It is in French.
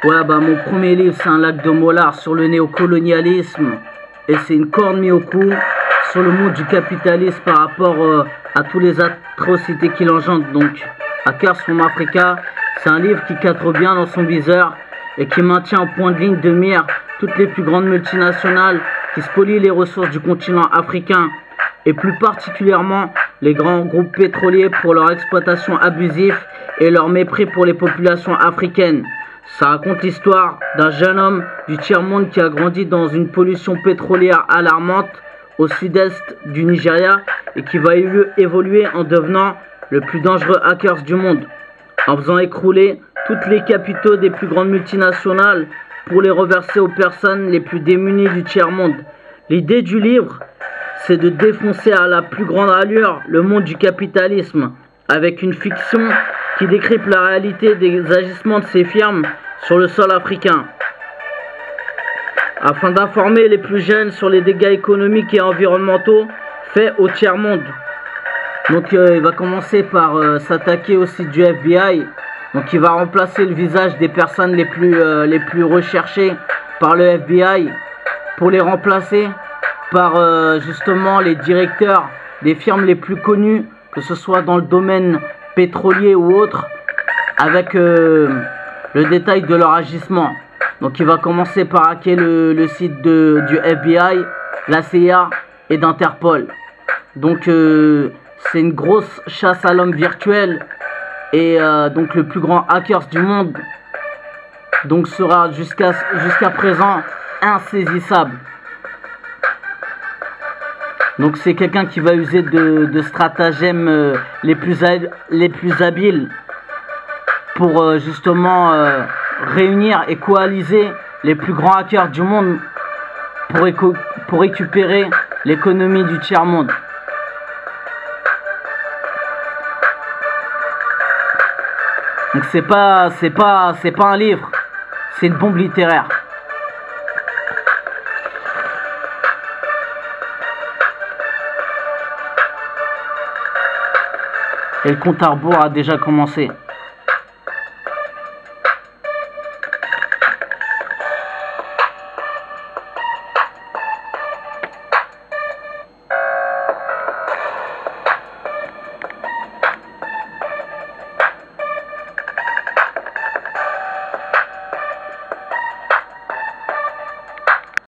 Ouais, bah mon premier livre, c'est un lac de mollard sur le néocolonialisme. Et c'est une corne mise au cou sur le monde du capitalisme par rapport à toutes les atrocités qu'il engendre. Donc, Hackers from Africa, c'est un livre qui cadre bien dans son viseur et qui maintient en point de ligne de mire toutes les plus grandes multinationales qui spolient les ressources du continent africain et plus particulièrement les grands groupes pétroliers pour leur exploitation abusive et leur mépris pour les populations africaines. Ça raconte l'histoire d'un jeune homme du tiers-monde qui a grandi dans une pollution pétrolière alarmante au sud-est du Nigeria et qui va évoluer en devenant le plus dangereux hacker du monde, en faisant écrouler toutes les capitaux des plus grandes multinationales pour les reverser aux personnes les plus démunies du tiers-monde. L'idée du livre, c'est de défoncer à la plus grande allure le monde du capitalisme, avec une fiction qui décrypte la réalité des agissements de ces firmes sur le sol africain, afin d'informer les plus jeunes sur les dégâts économiques et environnementaux faits au tiers-monde. Donc il va commencer par s'attaquer au site du FBI. Donc il va remplacer le visage des personnes les plus recherchées par le FBI pour les remplacer par justement les directeurs des firmes les plus connues, que ce soit dans le domaine pétrolier ou autre, avec le détail de leur agissement. Donc il va commencer par hacker le site du FBI, la CIA et d'Interpol. Donc c'est une grosse chasse à l'homme virtuel et donc le plus grand hacker du monde donc sera jusqu'à présent insaisissable. Donc c'est quelqu'un qui va user de stratagèmes les plus habiles pour justement réunir et coaliser les plus grands hackers du monde pour récupérer l'économie du tiers-monde. Donc c'est pas un livre, c'est une bombe littéraire. Et le compte à rebours a déjà commencé.